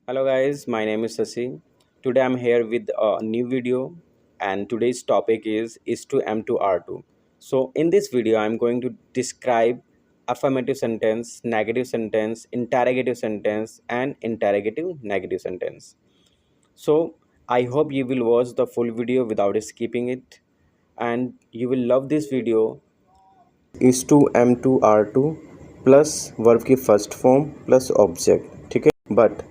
Hello guys, my name is Sasi. Today I'm here with a new video and today's topic is to M to R2. So in this video I'm going to describe affirmative sentence, negative sentence, interrogative sentence and interrogative negative sentence. So I hope you will watch the full video without skipping it and you will love this video. Is to M to R2 plus verb की first form plus object, ठीक है। But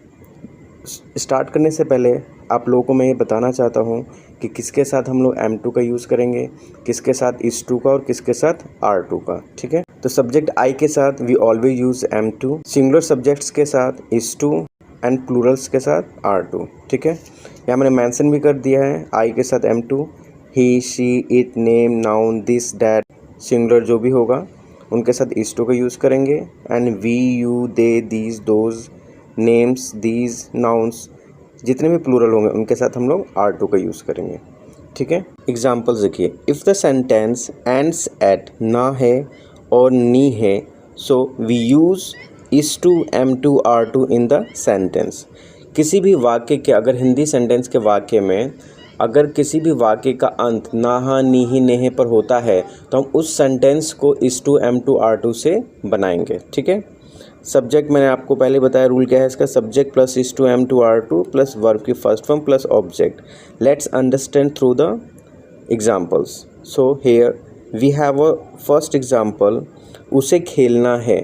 start करने से पहले आप लोगों को मैं ये बताना चाहता हूँ कि किसके साथ हम लोग M2 का यूज़ करेंगे, किसके साथ is2 का और किसके साथ R2 का, ठीक है। तो सब्जेक्ट I के साथ we always use M2, singular subjects के साथ is2 एंड प्लूरल्स के साथ R2, ठीक है। यहाँ मैंने मेंशन भी कर दिया है I के साथ M2, he she it name noun this that, singular जो भी होगा उनके साथ is2 का यूज़ करेंगे and we you they these those names these nouns जितने भी प्लूरल होंगे उनके साथ हम लोग R2 का यूज़ करेंगे, ठीक है। एग्जाम्पल्स देखिए, if the sentence ends at ना है और नी है so we use is2 M2 R2 in the sentence. किसी भी वाक्य के, अगर हिंदी सेंटेंस के वाक्य में अगर किसी भी वाक्य का अंत ना हा नी ही नेहे पर होता है तो हम उस सेंटेंस को is2 M2 R2 से बनाएंगे, ठीक है। सब्जेक्ट मैंने आपको पहले बताया रूल क्या है इसका, subject plus is2 M2 R2 plus verb की first form plus object. Let's understand through the examples. So here we have a first example, उसे खेलना है।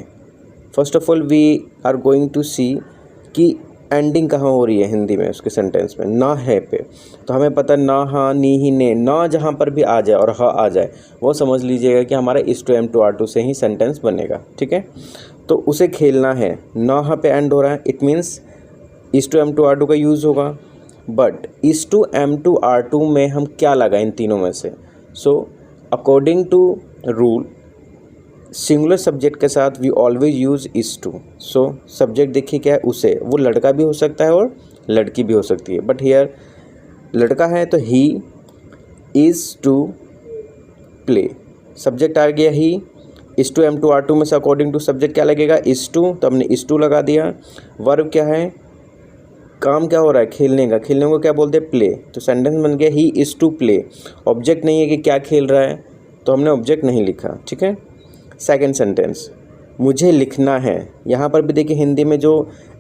First of all we are going to see कि एंडिंग कहाँ हो रही है हिंदी में उसके सेंटेंस में, ना है पे। तो हमें पता ना हा नी ही ने, ना जहाँ पर भी आ जाए और हा आ जाए वो समझ लीजिएगा कि हमारा is2 M2 R2 से ही सेंटेंस बनेगा, ठीक है। तो उसे खेलना है, ना हा पे एंड हो रहा है, it means is2 M2 R2 का यूज़ होगा। बट is2 M2 R2 में हम क्या लगाएं इन तीनों में से। So according to rule singular subject के साथ we always use is2। So subject देखिए क्या है, उसे, वो लड़का भी हो सकता है और लड़की भी हो सकती है, बट हियर लड़का है तो he is to play. Subject आ गया ही, is2 M2 R2 में से अकॉर्डिंग टू सब्जेक्ट क्या लगेगा is2, तो हमने is2 लगा दिया। वर्ब क्या है, काम क्या हो रहा है, खेलने का, खेलने को क्या बोलते हैं प्ले, तो सेंटेंस बन गया he is to play. Object नहीं है कि क्या खेल रहा है तो हमने ऑब्जेक्ट नहीं लिखा, ठीक है। सेकेंड सेंटेंस, मुझे लिखना है, यहाँ पर भी देखिए हिंदी में जो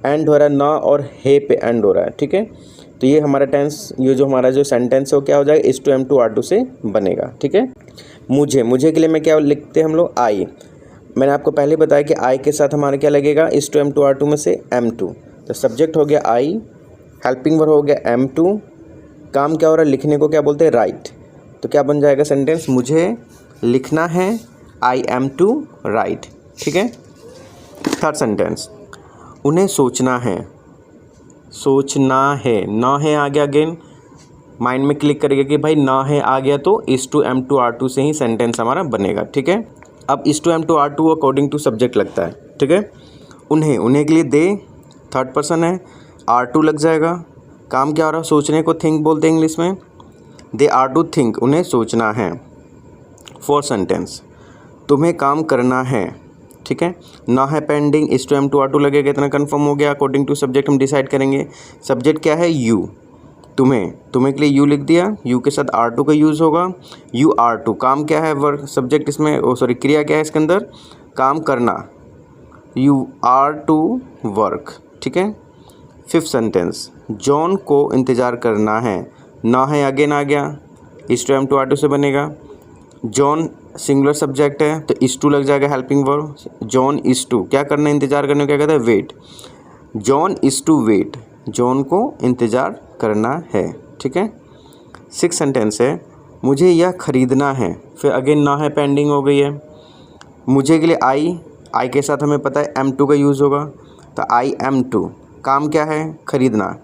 एंड हो रहा है ना और है पे एंड हो रहा है, ठीक है। तो ये हमारा टेंस, ये जो हमारा जो सेंटेंस है वो क्या हो जाएगा is2 M2 R2 से बनेगा, ठीक है। मुझे के लिए मैं क्या लिखते हैं हम लोग I। मैंने आपको पहले बताया कि I के साथ हमारा क्या लगेगा is2 M2 R2 में से M2। तो सब्जेक्ट हो गया I, हेल्पिंग वर्ब हो गया M2, काम क्या हो रहा है, लिखने को क्या बोलते हैं राइट। तो क्या बन जाएगा सेंटेंस, मुझे लिखना है I am to write, ठीक है। थर्ड सेंटेंस, उन्हें सोचना है, सोचना है, ना है आ गया, अगेन माइंड में क्लिक करेगा कि भाई ना है आ गया तो is2 M2 R2 से ही सेंटेंस हमारा बनेगा, ठीक है। अब is2 M2 R2 according to subject लगता है, ठीक है। उन्हें के लिए दे, थर्ड पर्सन है, R2 लग जाएगा। काम क्या हो रहा है, सोचने को थिंक बोलते हैं इंग्लिश में, दे आर टू थिंक, उन्हें सोचना है। फोर्थ सेंटेंस, तुम्हें काम करना है, ठीक है। ना है पेंडिंग, is2 M2 R2 लगेगा, इतना कंफर्म हो गया। अकॉर्डिंग टू सब्जेक्ट हम डिसाइड करेंगे। सब्जेक्ट क्या है, यू, तुम्हें के लिए यू लिख दिया, यू के साथ R2 का यूज़ होगा, यू R2। काम क्या है, वर्क सब्जेक्ट इसमें, क्रिया क्या है इसके अंदर, काम करना, यू R2 वर्क, ठीक है। फिफ्थ सेंटेंस, जॉन को इंतज़ार करना है, ना है अगेन आ गया, is2 M2 R2 से बनेगा। जॉन सिंगुलर सब्जेक्ट है तो is2 लग जाएगा, हेल्पिंग वर्ब। जॉन is2, क्या करना है, इंतज़ार करने को क्या कहता है, wait. John is to wait, John को इंतज़ार करना है, ठीक है। सिक्स सेंटेंस है, मुझे यह ख़रीदना है, फिर अगेन ना है पेंडिंग हो गई है। मुझे के लिए आई के साथ हमें पता है M2 का यूज़ होगा, तो I M2, काम क्या है, ख़रीदना।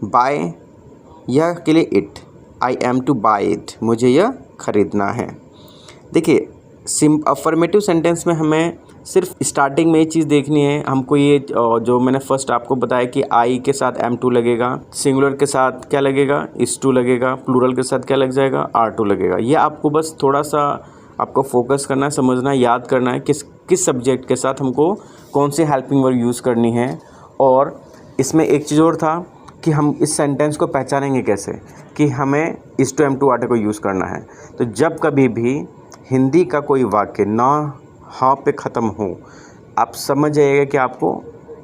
बाय, यह के लिए it, I am to buy it, मुझे यह ख़रीदना है। देखिए अफर्मेटिव सेंटेंस में हमें सिर्फ स्टार्टिंग में ये चीज़ देखनी है हमको, ये जो मैंने फर्स्ट आपको बताया कि I के साथ M2 लगेगा, सिंगुलर के साथ क्या लगेगा, is2 लगेगा, प्लूरल के साथ क्या लग जाएगा, R2 लगेगा। ये आपको बस थोड़ा सा आपको फोकस करना है, समझना है, याद करना है किस सब्जेक्ट के साथ हमको कौन सी हेल्पिंग वर्ब यूज़ करनी है। और इसमें एक चीज़ और था कि हम इस सेंटेंस को पहचानेंगे कैसे कि हमें is to am to are to को यूज़ करना है। तो जब कभी भी हिंदी का कोई वाक्य ना हाँ पे ख़त्म हो, आप समझ जाइएगा कि आपको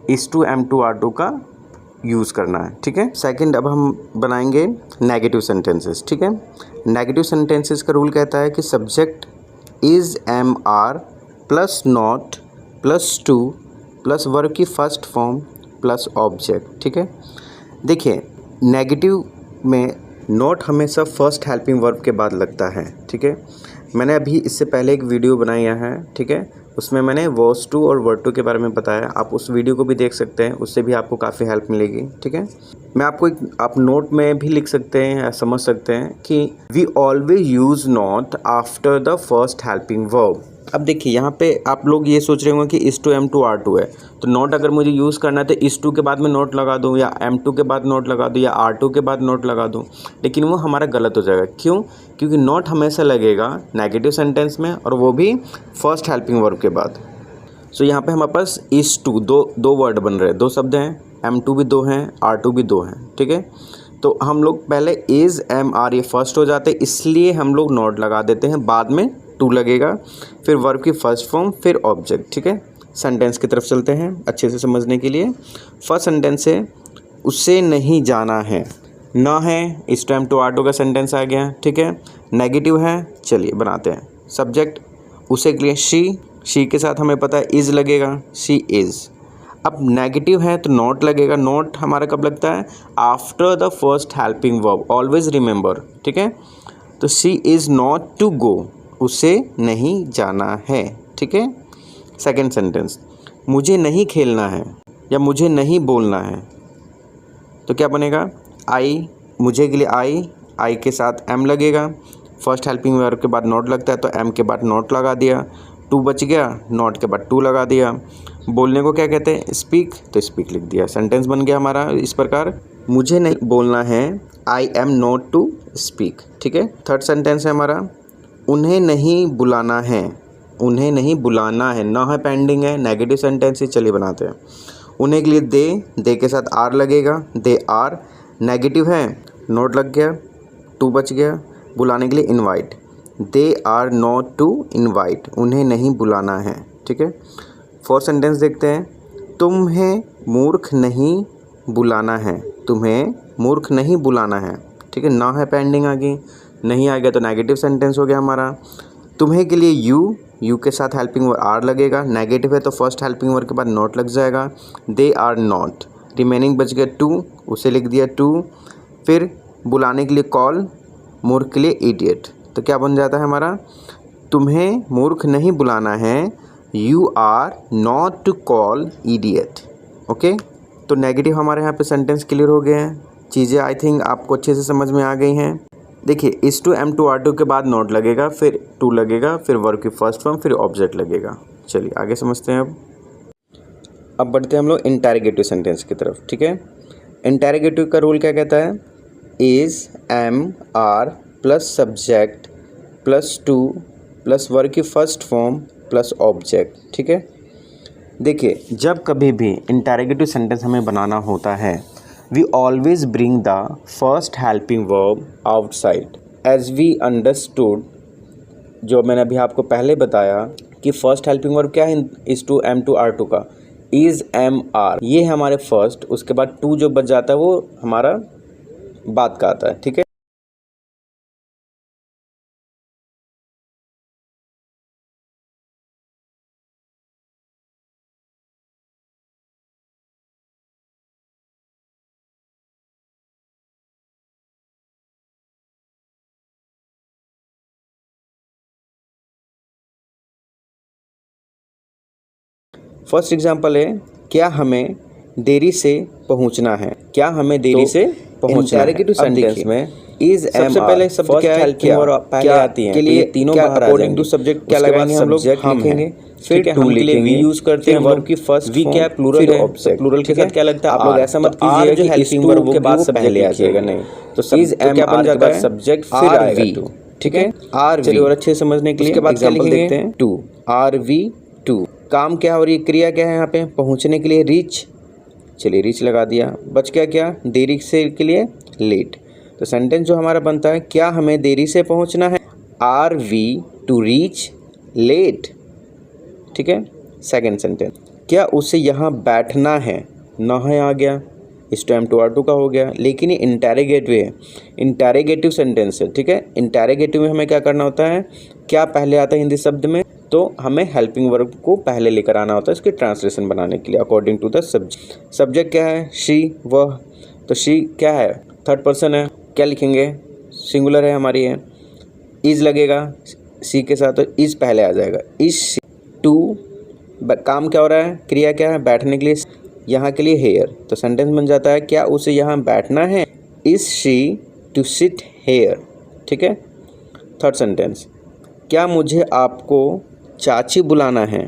is to am to are to का यूज़ करना है। ठीक है। सेकंड, अब हम बनाएंगे नेगेटिव सेंटेंसेस। ठीक है। नेगेटिव सेंटेंसेस का रूल कहता है कि subject is am are plus not plus to plus verb की फर्स्ट फॉर्म प्लस ऑब्जेक्ट। ठीक है। देखिए, नेगेटिव में नॉट हमेशा फर्स्ट हेल्पिंग वर्ब के बाद लगता है। ठीक है। मैंने अभी इससे पहले एक वीडियो बनाया है। ठीक है। उसमें मैंने वर्स टू और वर्ड टू के बारे में बताया, आप उस वीडियो को भी देख सकते हैं, उससे भी आपको काफ़ी हेल्प मिलेगी। ठीक है। मैं आपको आप नोट में भी लिख सकते हैं या समझ सकते हैं कि we always use not after the first helping verb. अब देखिए, यहाँ पे आप लोग ये सोच रहे होंगे कि is to am to are to है, तो नोट अगर मुझे यूज़ करना है तो इस टू के बाद में नोट लगा दूँ या एम टू के बाद नोट लगा दूँ या आर टू के बाद नोट लगा दूँ, लेकिन वो हमारा गलत हो जाएगा। क्यों? क्योंकि नोट हमेशा लगेगा नेगेटिव सेंटेंस में, और वो भी फर्स्ट हेल्पिंग वर्ब के बाद। सो यहाँ पे हमारे पास इस टू दो वर्ड बन रहे हैं, दो शब्द हैं, एम टू भी दो हैं, आर टू भी दो हैं। ठीक है। तो हम लोग पहले इज़ एम आर ये फर्स्ट हो जाते हैं, इसलिए हम लोग नोट लगा देते हैं, बाद में टू लगेगा, फिर वर्ब की फर्स्ट फॉर्म, फिर ऑब्जेक्ट। ठीक है। सेंटेंस की तरफ चलते हैं अच्छे से समझने के लिए। फर्स्ट सेंटेंस है उसे नहीं जाना है, ना है, इस टाइम टू आर टू का सेंटेंस आ गया। ठीक है। नेगेटिव है, चलिए बनाते हैं। सब्जेक्ट उसे के लिए शी के साथ हमें पता है इज़ लगेगा, शी इज़। अब नेगेटिव है तो नॉट लगेगा, नॉट हमारा कब लगता है? After the first helping verb, always remember. ठीक है। तो she is not to go, उसे नहीं जाना है। ठीक है। सेकेंड सेंटेंस, मुझे नहीं खेलना है या मुझे नहीं बोलना है, तो क्या बनेगा? आई, मुझे के लिए आई के साथ एम लगेगा, फर्स्ट हेल्पिंग वर्ब के बाद नॉट लगता है तो एम के बाद नॉट लगा दिया, टू बच गया, नॉट के बाद टू लगा दिया। बोलने को क्या कहते हैं? स्पीक, तो स्पीक लिख दिया। सेंटेंस बन गया हमारा इस प्रकार, मुझे नहीं बोलना है, I am not to speak. ठीक है। थर्ड सेंटेंस है हमारा उन्हें नहीं बुलाना है, उन्हें नहीं बुलाना है, ना है पेंडिंग है, नेगेटिव सेंटेंस ही, चलिए बनाते हैं। उन्हें के लिए दे के साथ आर लगेगा, दे आर, नेगेटिव है, नोट लग गया, टू बच गया। बुलाने के लिए invite, they are not to invite, उन्हें नहीं बुलाना है। ठीक है। फोर्थ सेंटेंस देखते हैं, तुम्हें मूर्ख नहीं बुलाना है, तुम्हें मूर्ख नहीं बुलाना है। ठीक है। ना है पेंडिंग आ गई, नहीं आ गया तो नेगेटिव सेंटेंस हो गया हमारा। तुम्हें के लिए यू के साथ हेल्पिंग वर्ब आर लगेगा, नेगेटिव है तो फर्स्ट हेल्पिंग वर्ब के बाद नॉट लग जाएगा, दे आर नॉट, रिमेनिंग बच गया टू, उसे लिख दिया टू। फिर बुलाने के लिए कॉल, मूर्ख के लिए इडियट, तो क्या बन जाता है हमारा? तुम्हें मूर्ख नहीं बुलाना है, you are not to call idiot. Okay. तो नेगेटिव हमारे यहाँ पे सेंटेंस क्लियर हो गए हैं, चीज़ें आई थिंक आपको अच्छे से समझ में आ गई हैं। देखिए, is to am to are to के बाद नोट लगेगा, फिर टू लगेगा, फिर वर्ब की फर्स्ट फॉर्म, फिर ऑब्जेक्ट लगेगा। चलिए आगे समझते हैं। अब बढ़ते हैं हम लोग इंटैरोगेटिव सेंटेंस की तरफ। ठीक है। इंटैरोगेटिव का रूल क्या कहता है? Is am are plus subject plus to plus verb की फर्स्ट फॉर्म प्लस ऑब्जेक्ट। ठीक है। देखिए, जब कभी भी इंटैरोगेटिव सेंटेंस हमें बनाना होता है, we always bring the first helping verb outside as we understood, जो मैंने अभी आपको पहले बताया कि फर्स्ट हेल्पिंग वर्ब क्या है is to am to are to का, इज़ एम आर, ये हमारे फर्स्ट, उसके बाद टू जो बच जाता है वो हमारा बाद का आता है। ठीक है। फर्स्ट एग्जांपल है, क्या हमें देरी से पहुंचना है, क्या हमें देरी से पहुंचना है। इंटैरोगेटिव सेंटेंस में इज एम, सबसे पहले शब्द क्या है, क्या पहले आती है, के लिए तीनों बाहर अकॉर्डिंग टू सब्जेक्ट क्या लगाएंगे हम लोग, लिखेंगे, फिर टू के लिए वी यूज करते हैं, वर्ब की फर्स्ट वी क्या प्लूरल है, प्लूरल के साथ क्या लगता है, आप लोग ऐसा मत कीजिए कि हेल्पिंग वर्ब के बाद पहले आ जाएगा, नहीं, तो इज एम क्या बन जाता है, सब्जेक्ट फिर आएगा टू। ठीक है। आर, चलिए और अच्छे समझने के लिए एग्जांपल देखते हैं। टू, आर वी टू, काम क्या हो रही है, क्रिया क्या है यहाँ पे, पहुँचने के लिए रीच, चलिए रीच लगा दिया, बच गया क्या, देरी से के लिए लेट। तो सेंटेंस जो हमारा बनता है, क्या हमें देरी से पहुंचना है, are we to reach late. ठीक है। सेकेंड सेंटेंस, क्या उसे यहाँ बैठना है, ना है आ गया, इस टाइम टू आर टू का हो गया, लेकिन ये इंटेरोगेटिव है, इंटेरोगेटिव सेंटेंस है। ठीक है। इंटेरोगेटिव में हमें क्या करना होता है, क्या पहले आता है हिंदी शब्द में, तो हमें हेल्पिंग वर्ब को पहले लेकर आना होता है इसकी ट्रांसलेशन बनाने के लिए according to the subject. Subject क्या है, शी, वह। तो शी क्या है, थर्ड पर्सन है, क्या लिखेंगे, सिंगुलर है हमारी है, इज लगेगा सी के साथ, तो इज पहले आ जाएगा, इज शी टू, काम क्या हो रहा है, क्रिया क्या है, बैठने के लिए, यहाँ के लिए हेयर। तो सेंटेंस बन जाता है, क्या उसे यहाँ बैठना है, is she to sit here. ठीक है। थर्ड सेंटेंस, क्या मुझे आपको चाची बुलाना है,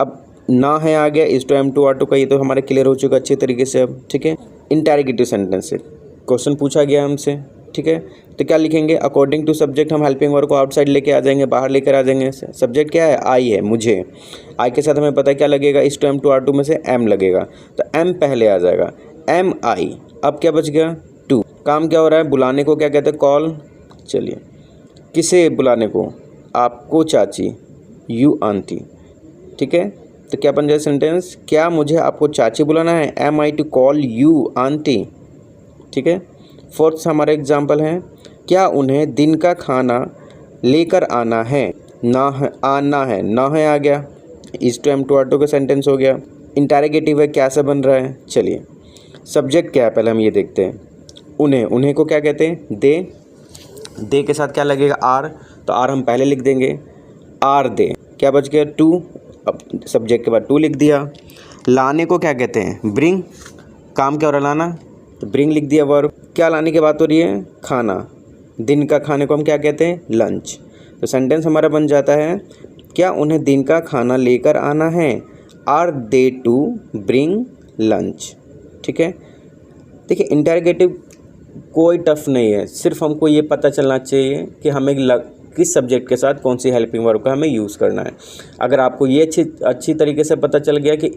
अब ना है आ गया, is to am to are to का, ये तो हमारे क्लियर हो चुका अच्छे तरीके से अब। ठीक है। इंटेरोगेटिव सेंटेंस से क्वेश्चन पूछा गया हमसे। ठीक है। तो क्या लिखेंगे, अकॉर्डिंग टू सब्जेक्ट हम हेल्पिंग वर्ब को आउटसाइड लेके आ जाएंगे, बाहर लेकर आ जाएंगे। सब्जेक्ट क्या है, आई है, मुझे, आई के साथ हमें पता है क्या लगेगा, is to am to are to में से एम लगेगा, तो एम पहले आ जाएगा, एम आई। अब क्या बच गया, टू। काम क्या हो रहा है, बुलाने को क्या कहते हैं, कॉल। चलिए, किसे बुलाने को, आपको चाची, यू आंटी। ठीक है। तो क्या बन जाए सेंटेंस, क्या मुझे आपको चाची बुलाना है, am I to call you aunty. ठीक है। फोर्थ हमारा एग्जाम्पल है, क्या उन्हें दिन का खाना लेकर आना है, ना है, आना है, ना है आ गया, is to am to are to का सेंटेंस हो गया। इंटेरोगेटिव है, क्या से बन रहा है, चलिए सब्जेक्ट क्या है पहले हम ये देखते हैं, उन्हें, उन्हें को क्या कहते हैं, दे के साथ क्या लगेगा, आर, तो आर हम पहले लिख देंगे, आर दे। क्या बच गया, टू, अब सब्जेक्ट के बाद टू लिख दिया। लाने को क्या कहते हैं, ब्रिंग, काम क्या हो रहा है, लाना, तो ब्रिंग लिख दिया वर्ब। क्या लाने की बात हो रही है, खाना, दिन का खाने को हम क्या कहते हैं, लंच। तो सेंटेंस हमारा बन जाता है, क्या उन्हें दिन का खाना लेकर आना है, are they to bring lunch. ठीक है। देखिए इंटेरोगेटिव कोई टफ नहीं है, सिर्फ हमको ये पता चलना चाहिए कि हमें किस सब्जेक्ट के साथ कौन सी हेल्पिंग वर्ब का हमें यूज़ करना है। अगर आपको ये अच्छी तरीके से पता चल गया कि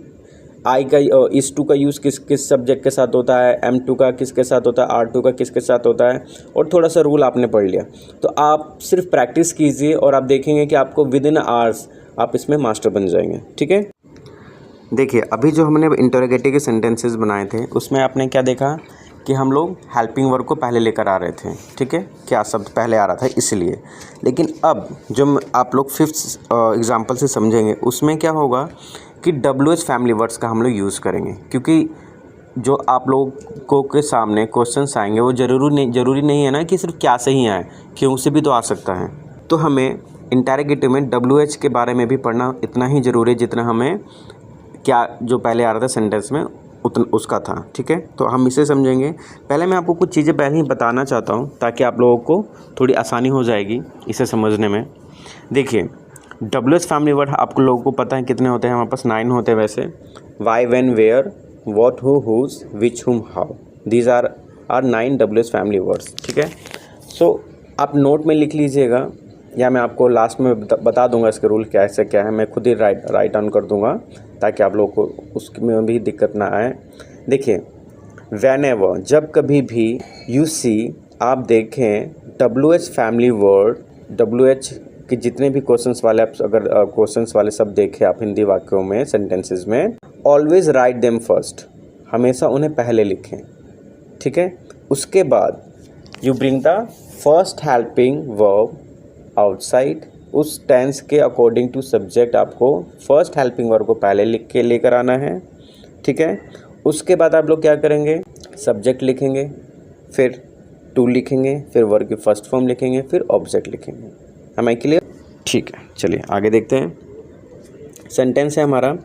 आई का, इस टू का यूज़ किस सब्जेक्ट के साथ होता है, एम टू का किसके साथ होता है, आर टू का किसके साथ होता है, और थोड़ा सा रूल आपने पढ़ लिया, तो आप सिर्फ प्रैक्टिस कीजिए और आप देखेंगे कि आपको विद इन आवर्स आप इसमें मास्टर बन जाएंगे। ठीक है। देखिए अभी जो हमने इंटरोगेटिव के सेंटेंसेस बनाए थे उसमें आपने क्या देखा कि हम लोग हेल्पिंग वर्ब को पहले लेकर आ रहे थे। ठीक है। क्या शब्द पहले आ रहा था इसलिए, लेकिन अब जो आप लोग फिफ्थ एग्जाम्पल से समझेंगे उसमें क्या होगा कि WH फैमिली वर्ड्स का हम लोग यूज़ करेंगे, क्योंकि जो आप लोगों के सामने क्वेश्चंस आएंगे वो ज़रूरी नहीं है ना कि सिर्फ क्या से ही आए, क्यों से भी तो आ सकता है। तो हमें इंटेरोगेटिव में WH के बारे में भी पढ़ना इतना ही ज़रूरी है जितना हमें क्या जो पहले आ रहा था सेंटेंस में उतना उसका था। ठीक है। तो हम इसे समझेंगे। पहले मैं आपको कुछ चीज़ें पहले ही बताना चाहता हूँ ताकि आप लोगों को थोड़ी आसानी हो जाएगी इसे समझने में। देखिए WH फैमिली वर्ड आप लोगों को पता है कितने होते हैं, हमारे पास 9 होते हैं वैसे, why, when, where, what, who, whose, which, whom, how, these are 9 WH family words. ठीक है। सो आप नोट में लिख लीजिएगा या मैं आपको लास्ट में बता दूंगा इसके रूल क्या है, मैं खुद ही राइट डाउन कर दूंगा ताकि आप लोगों को उसमें भी दिक्कत ना आए। देखिए व्हेनेवर, जब कभी भी, यू सी, आप देखें, WH फैमिली वर्ड, WH कि जितने भी क्वेश्चंस वाले आप अगर क्वेश्चंस वाले सब देखें आप हिंदी वाक्यों में, सेंटेंसेस में, ऑलवेज राइट देम फर्स्ट, हमेशा उन्हें पहले लिखें। ठीक है। उसके बाद you bring the first helping verb outside, उस टेंस के अकॉर्डिंग टू सब्जेक्ट आपको फर्स्ट हेल्पिंग वर्ब को पहले लिख के लेकर आना है। ठीक है। उसके बाद आप लोग क्या करेंगे, सब्जेक्ट लिखेंगे, फिर टू लिखेंगे, फिर वर्ब की फर्स्ट फॉर्म लिखेंगे, फिर ऑब्जेक्ट लिखेंगे। हमें क्लियर? ठीक है। चलिए आगे देखते हैं। सेंटेंस है हमारा,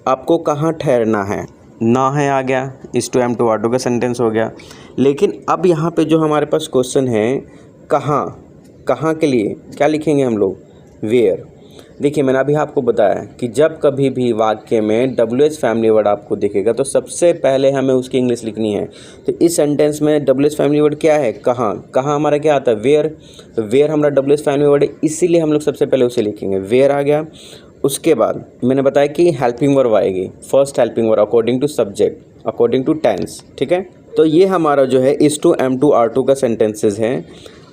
आपको कहाँ ठहरना है, ना है आ गया, is to am to are to का सेंटेंस हो गया। लेकिन अब यहाँ पे जो हमारे पास क्वेश्चन है, कहाँ, कहाँ के लिए क्या लिखेंगे हम लोग, वेयर। देखिए मैंने अभी आपको बताया कि जब कभी भी वाक्य में WH फैमिली वर्ड आपको दिखेगा तो सबसे पहले हमें उसकी इंग्लिश लिखनी है। तो इस सेंटेंस में WH फैमिली वर्ड क्या है, कहाँ, कहाँ हमारा क्या आता है, वेयर। तो वेयर हमारा WH फैमिली वर्ड है, इसीलिए हम लोग सबसे पहले उसे लिखेंगे, वेयर आ गया। उसके बाद मैंने बताया कि हेल्पिंग वर्ब आएगी, first helping verb according to subject, according to tense, ठीक है। तो ये हमारा जो है is to am to are to का सेंटेंसेस है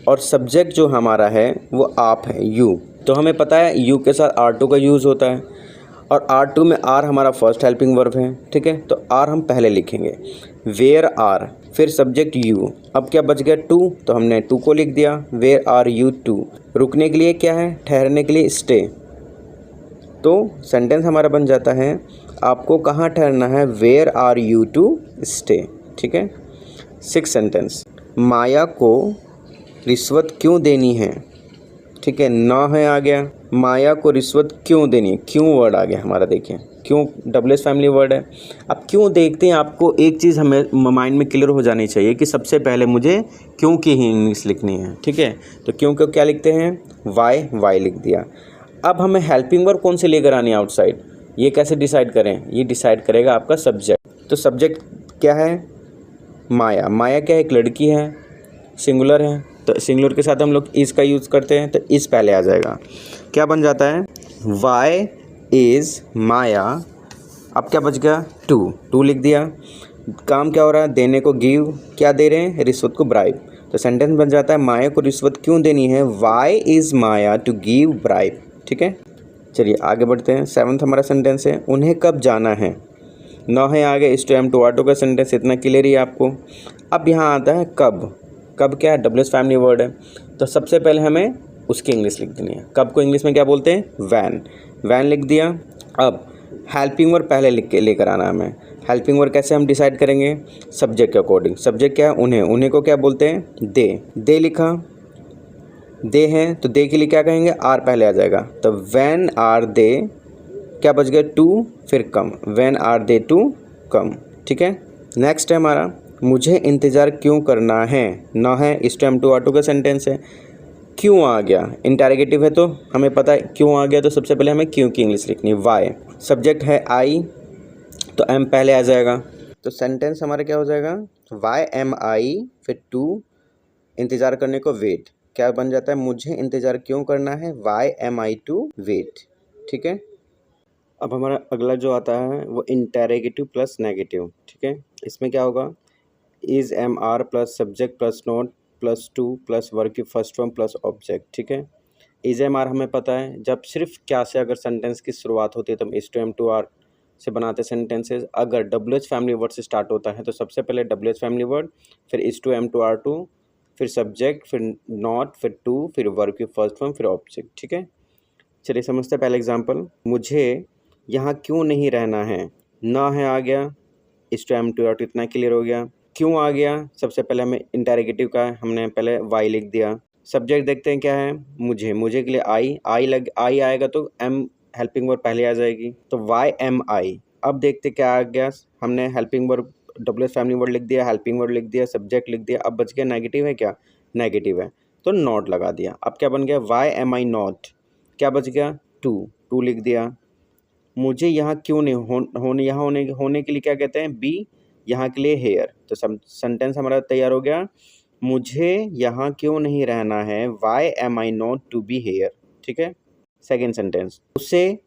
और सब्जेक्ट जो हमारा है वो आप है, यू। तो हमें पता है यू के साथ आर टू का यूज़ होता है और आर टू में आर हमारा फर्स्ट हेल्पिंग वर्ब है, ठीक है। तो आर हम पहले लिखेंगे, वेयर आर, फिर सब्जेक्ट यू। अब क्या बच गया टू, तो हमने टू को लिख दिया, वेयर आर यू टू। रुकने के लिए क्या है, ठहरने के लिए स्टे। तो सेंटेंस हमारा बन जाता है आपको कहाँ ठहरना है, where are you to stay, ठीक है। 6 सेंटेंस, माया को रिश्वत क्यों देनी है, ठीक है, ना है आ गया। माया को रिश्वत क्यों देनी है, क्यों वर्ड आ गया हमारा, देखिए क्यों डबल-एस फैमिली वर्ड है। अब क्यों देखते हैं, आपको एक चीज़ हमें माइंड में क्लियर हो जानी चाहिए कि सबसे पहले मुझे क्यों की ही इंग्लिश लिखनी है, ठीक है। तो क्यों को क्या लिखते हैं, वाई लिख दिया। अब हमें हेल्पिंग वर्ब कौन से लेकर आनी है आउटसाइड, ये कैसे डिसाइड करें, ये डिसाइड करेगा आपका सब्जेक्ट। तो सब्जेक्ट क्या है, माया क्या है, एक लड़की है, सिंगुलर है, तो सिंगुलर के साथ हम लोग इज़ का यूज़ करते हैं, तो इज़ पहले आ जाएगा। क्या बन जाता है, वाई इज़ माया। अब क्या बच गया, टू लिख दिया। काम क्या हो रहा है, देने को गिव, क्या दे रहे हैं, रिश्वत को ब्राइब। तो सेंटेंस बन जाता है माया को रिश्वत क्यों देनी है, why is Maya to give bribe, ठीक है। चलिए आगे बढ़ते हैं। 7th हमारा सेंटेंस है, उन्हें कब जाना है, ना है आगे is to am to are to का सेंटेंस, इतना क्लियर ही है आपको। अब यहाँ आता है कब क्या है, डबल-एस फैमिली वर्ड है, तो सबसे पहले हमें उसकी इंग्लिश लिख देनी है। कब को इंग्लिश में क्या बोलते हैं, वैन लिख दिया। अब हेल्पिंग वर्ब पहले लिख के लेकर आना है हमें। हेल्पिंग वर्ब कैसे हम डिसाइड करेंगे, सब्जेक्ट के अकॉर्डिंग। सब्जेक्ट क्या है, उन्हें को क्या बोलते हैं, दे लिखा, दे हैं तो दे के लिए क्या कहेंगे, आर पहले आ जाएगा। तो व्हेन आर दे, क्या बच गया टू, फिर come, when are they to come, ठीक है। नेक्स्ट है हमारा, मुझे इंतज़ार क्यों करना है, ना है is to am to are to का सेंटेंस है। क्यों आ गया, इंटरोगेटिव है तो हमें पता है क्यों आ गया, तो सबसे पहले हमें क्यों की इंग्लिश लिखनी है, वाई। सब्जेक्ट है आई, तो एम पहले आ जाएगा, तो सेंटेंस हमारा क्या हो जाएगा, वाई एम आई, फिर टू, इंतज़ार करने को वेट। क्या बन जाता है, मुझे इंतज़ार क्यों करना है, why am I to wait, ठीक है। अब हमारा अगला जो आता है वो इंटरोगेटिव प्लस नेगेटिव, ठीक है। इसमें क्या होगा, is am are plus subject plus not plus to plus verb की फर्स्ट फॉर्म प्लस ऑब्जेक्ट, ठीक है। इज़ एम आर हमें पता है, जब सिर्फ क्या से अगर सेंटेंस की शुरुआत होती है तो हम इस टू एम टू आर से बनाते सेंटेंसेस। अगर डब्ल्यू एच फैमिली वर्ड से स्टार्ट होता है तो सबसे पहले डब्ल्यू एच फैमिली वर्ड, फिर is to am to are to, फिर सब्जेक्ट, फिर नॉट, फिर टू, फिर वर्ब की फर्स्ट फॉर्म, फिर ऑब्जेक्ट, ठीक है। चलिए समझते हैं पहले एग्जाम्पल। मुझे यहाँ क्यों नहीं रहना है, ना है आ गया, is to am to are to, इतना क्लियर हो गया। क्यों आ गया, सबसे पहले हमें इंटरोगेटिव का हमने पहले वाई लिख दिया। सब्जेक्ट देखते हैं क्या है, मुझे के लिए आई आएगा तो एम हेल्पिंग वर्ब पहले आ जाएगी, तो वाई एम आई। अब देखते क्या आ गया, हमने helping verb W S family word लिख दिया, हेल्पिंग वर्ड लिख दिया, सब्जेक्ट लिख दिया। अब बच गया नेगेटिव है, क्या नेगेटिव है तो नॉट लगा दिया। अब क्या बन गया, वाई एम आई नॉट, क्या बच गया टू लिख दिया। मुझे यहाँ क्यों नहीं होने के लिए क्या कहते हैं, बी, यहाँ के लिए हेयर। तो सेंटेंस हमारा तैयार हो गया, मुझे यहाँ क्यों नहीं रहना है, why am I not to be here, ठीक है। सेकेंड सेंटेंस, उसे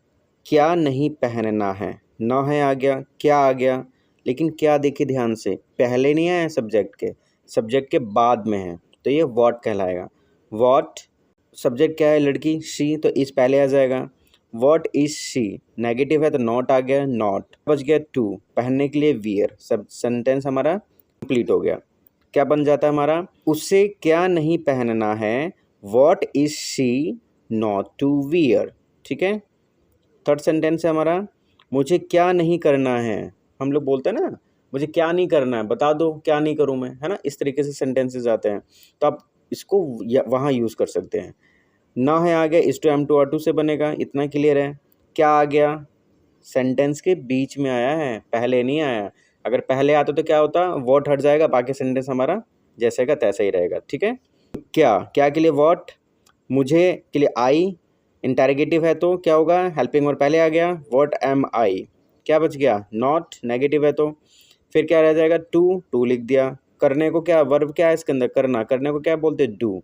क्या नहीं पहनना है, ना है आ गया, क्या आ गया, लेकिन क्या देखिए ध्यान से, पहले नहीं आया सब्जेक्ट के बाद में है, तो ये वॉट कहलाएगा। वॉट, सब्जेक्ट क्या है, लड़की, शी, तो इस पहले आ जाएगा। वॉट इज शी, नेगेटिव है तो नॉट आ गया, नॉट। बच गया टू, पहनने के लिए वियर। सब सेंटेंस हमारा कंप्लीट हो गया। क्या बन जाता है हमारा, उसे क्या नहीं पहनना है, what is she not to wear, ठीक है। थर्ड सेंटेंस है हमारा, मुझे क्या नहीं करना है। हम लोग बोलते हैं ना, मुझे क्या नहीं करना है, बता दो क्या नहीं करूँ मैं, है ना, इस तरीके से सेंटेंसेस आते हैं, तो आप इसको वहाँ यूज़ कर सकते हैं। ना है आ गया, is to am to are to से बनेगा, इतना क्लियर है। क्या आ गया, सेंटेंस के बीच में आया है, पहले नहीं आया। अगर पहले आता तो क्या होता, वॉट हट जाएगा, बाकी सेंटेंस हमारा जैसे का तैसा ही रहेगा, ठीक है। क्या के लिए वॉट, मुझे के लिए आई, इंटरोगेटिव है तो क्या होगा, हेल्पिंग वर्ब पहले आ गया, वॉट एम आई। क्या बच गया, नॉट, नेगेटिव है तो फिर क्या रह जाएगा, टू लिख दिया। करने को क्या, वर्ब क्या है इसके अंदर, करने को क्या बोलते हैं, डू।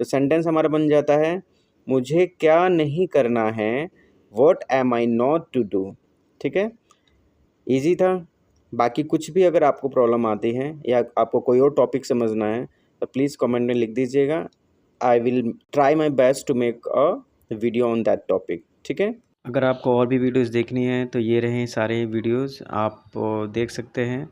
तो सेंटेंस हमारा बन जाता है, मुझे क्या नहीं करना है, what am I not to do, ठीक है। इजी था। बाकी कुछ भी अगर आपको प्रॉब्लम आती है या आपको कोई और टॉपिक समझना है तो प्लीज़ कमेंट में लिख दीजिएगा। I will try my best to make a video on that topic. ठीक है, अगर आपको और भी वीडियोस देखनी है तो ये रहे सारे वीडियोस, आप देख सकते हैं।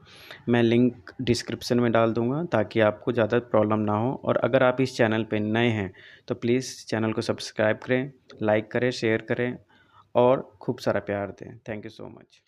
मैं लिंक डिस्क्रिप्शन में डाल दूंगा ताकि आपको ज़्यादा प्रॉब्लम ना हो। और अगर आप इस चैनल पे नए हैं तो प्लीज़ चैनल को सब्सक्राइब करें, लाइक करें, शेयर करें और खूब सारा प्यार दें। Thank you so much.